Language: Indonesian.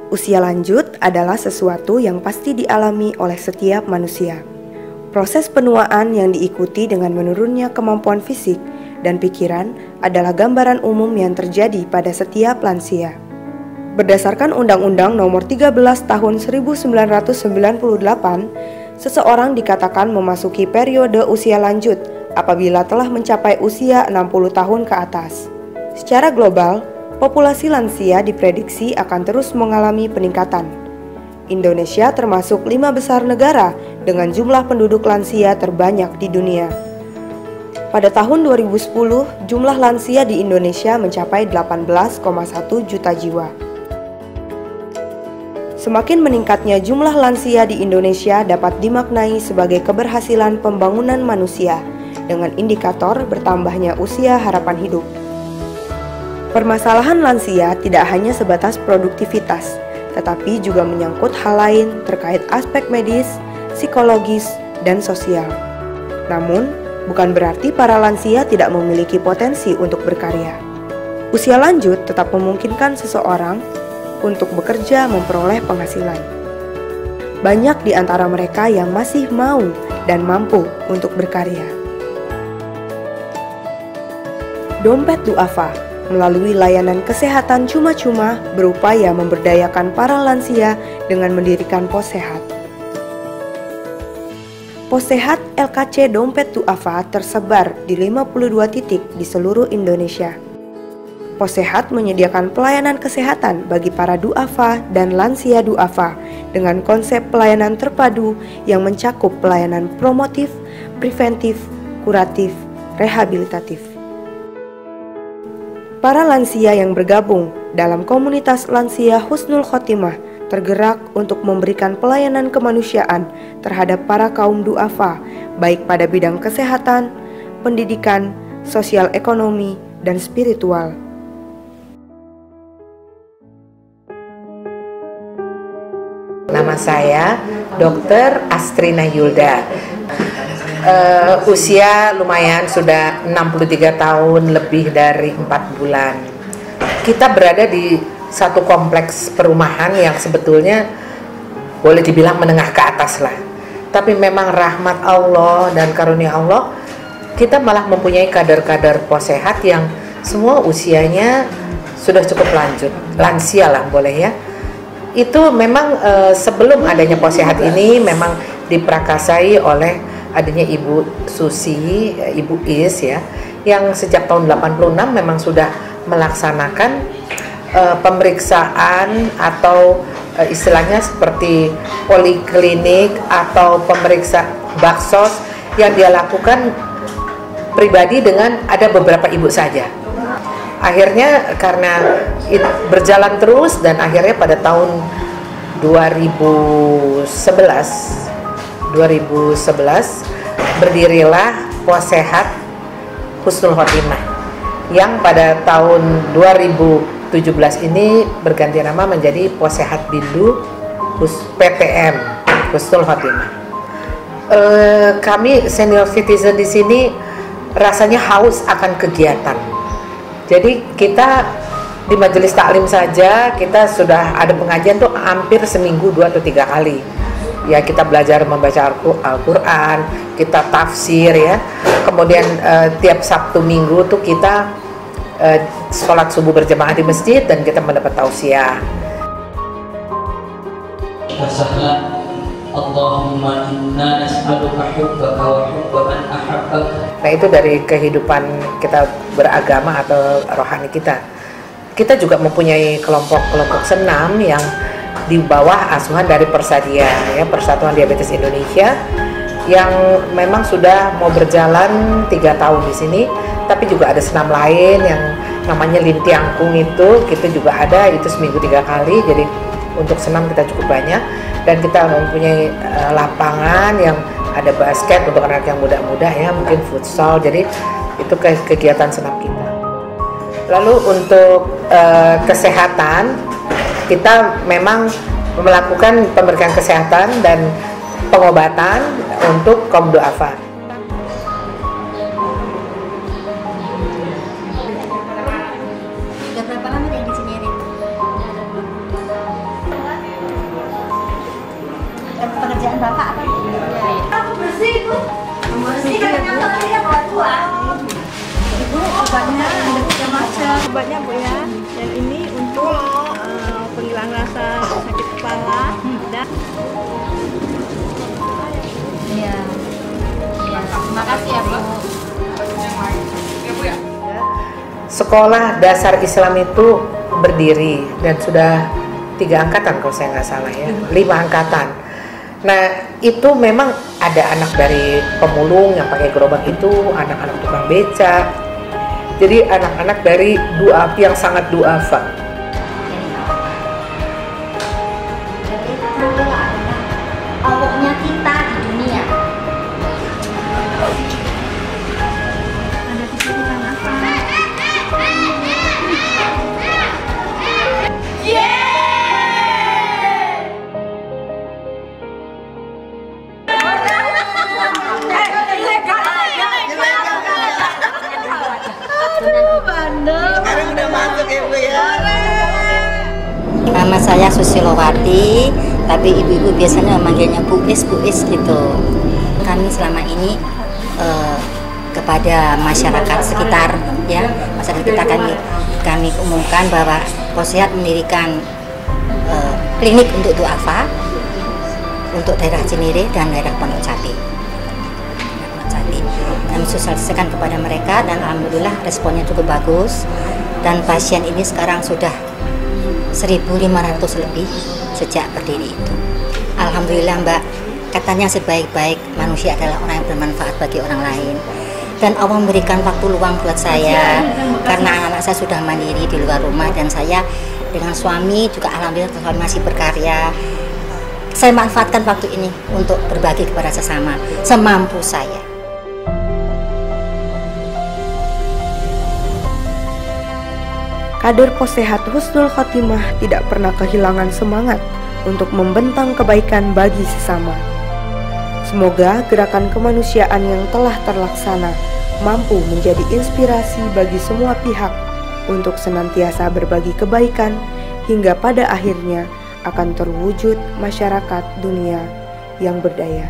Usia lanjut adalah sesuatu yang pasti dialami oleh setiap manusia. Proses penuaan yang diikuti dengan menurunnya kemampuan fisik dan pikiran adalah gambaran umum yang terjadi pada setiap lansia. Berdasarkan Undang-Undang Nomor 13 Tahun 1998, seseorang dikatakan memasuki periode usia lanjut apabila telah mencapai usia 60 tahun ke atas. Secara global, populasi lansia diprediksi akan terus mengalami peningkatan. Indonesia termasuk 5 besar negara dengan jumlah penduduk lansia terbanyak di dunia. Pada tahun 2010, jumlah lansia di Indonesia mencapai 18,1 juta jiwa. Semakin meningkatnya jumlah lansia di Indonesia dapat dimaknai sebagai keberhasilan pembangunan manusia dengan indikator bertambahnya usia harapan hidup. Permasalahan lansia tidak hanya sebatas produktivitas, tetapi juga menyangkut hal lain terkait aspek medis, psikologis, dan sosial. Namun, bukan berarti para lansia tidak memiliki potensi untuk berkarya. Usia lanjut tetap memungkinkan seseorang untuk bekerja memperoleh penghasilan. Banyak di antara mereka yang masih mau dan mampu untuk berkarya. Dompet Duafa melalui layanan kesehatan cuma-cuma berupaya memberdayakan para lansia dengan mendirikan Pos Sehat. Pos Sehat LKC Dompet Duafa tersebar di 52 titik di seluruh Indonesia. Pos Sehat menyediakan pelayanan kesehatan bagi para duafa dan lansia duafa dengan konsep pelayanan terpadu yang mencakup pelayanan promotif, preventif, kuratif, rehabilitatif. Para lansia yang bergabung dalam komunitas lansia Husnul Khotimah tergerak untuk memberikan pelayanan kemanusiaan terhadap para kaum duafa, baik pada bidang kesehatan, pendidikan, sosial ekonomi, dan spiritual. Nama saya Dr. Astrina Yulda. Usia lumayan sudah 63 tahun, lebih dari 4 bulan. Kita berada di satu kompleks perumahan yang sebetulnya boleh dibilang menengah ke atas lah. Tapi memang rahmat Allah dan karunia Allah, kita malah mempunyai kader-kader Pos Sehat yang semua usianya sudah cukup lansia lah boleh ya. Itu memang sebelum adanya Pos Sehat ini memang diprakasai oleh adanya Ibu Susi, Ibu Is ya, yang sejak tahun 86 memang sudah melaksanakan pemeriksaan atau istilahnya seperti poliklinik atau pemeriksa baksos yang dia lakukan pribadi dengan ada beberapa ibu saja. Akhirnya karena berjalan terus dan akhirnya pada tahun 2011 berdirilah Pos Sehat Husnul Khotimah yang pada tahun 2017 ini berganti nama menjadi Pos Sehat Bindu PTM Husnul Khotimah. Kami senior citizen di sini rasanya haus akan kegiatan. Jadi kita di majelis taklim saja kita sudah ada pengajian tuh hampir seminggu 2 atau 3 kali. Ya kita belajar membaca Al-Quran, kita tafsir ya. Kemudian tiap Sabtu Minggu tuh kita sholat subuh berjamaah di masjid dan kita mendapat tausiah. Allahumma inna nas'aluka hubbaka wa hubba man ahabbaka. Nah itu dari kehidupan kita beragama atau rohani kita. Kita juga mempunyai kelompok-kelompok senam yang di bawah asuhan dari Persadia ya, Persatuan Diabetes Indonesia, yang memang sudah mau berjalan 3 tahun di sini. Tapi juga ada senam lain yang namanya Lintiangkung, itu kita juga ada, itu seminggu 3 kali. Jadi untuk senam kita cukup banyak, dan kita mempunyai lapangan yang ada basket untuk anak yang muda-muda ya, mungkin futsal. Jadi itu kegiatan senam kita. Lalu untuk kesehatan, kita memang melakukan pemberian kesehatan dan pengobatan untuk kaum duafa. Sudah berapa lama di sini, Rin? Obatnya ada 3 macam obatnya Bu ya. Yang ini untuk penghilang rasa sakit kepala dan Iya. Terima kasih ya Bu. Sekolah dasar Islam itu berdiri dan sudah 3 angkatan kalau saya nggak salah ya, 5 angkatan. Nah itu memang ada anak dari pemulung yang pakai gerobak itu, anak-anak tukang beca. Jadi anak-anak dari du'af yang sangat du'afa. Jadi itu adalah Allahnya kita di dunia. ada kesulitan apa? Nama saya Susilowati, tapi ibu-ibu biasanya memanggilnya Bu Is gitu. Kami selama ini kepada masyarakat sekitar, ya masyarakat kita kami umumkan bahwa Possehat mendirikan klinik untuk duafa untuk daerah Cinere dan daerah Pondok Jati. Kami sosialisasikan kepada mereka dan alhamdulillah responnya cukup bagus, dan pasien ini sekarang sudah 1.500 lebih sejak berdiri itu. Alhamdulillah Mbak, katanya sebaik-baik manusia adalah orang yang bermanfaat bagi orang lain. Dan Allah memberikan waktu luang buat saya karena anak-anak saya sudah mandiri di luar rumah, dan saya dengan suami juga alhamdulillah suami masih berkarya. Saya manfaatkan waktu ini untuk berbagi kepada sesama semampu saya. Kader Possehat Husnul Khotimah tidak pernah kehilangan semangat untuk membentang kebaikan bagi sesama. Semoga gerakan kemanusiaan yang telah terlaksana mampu menjadi inspirasi bagi semua pihak untuk senantiasa berbagi kebaikan hingga pada akhirnya akan terwujud masyarakat dunia yang berdaya.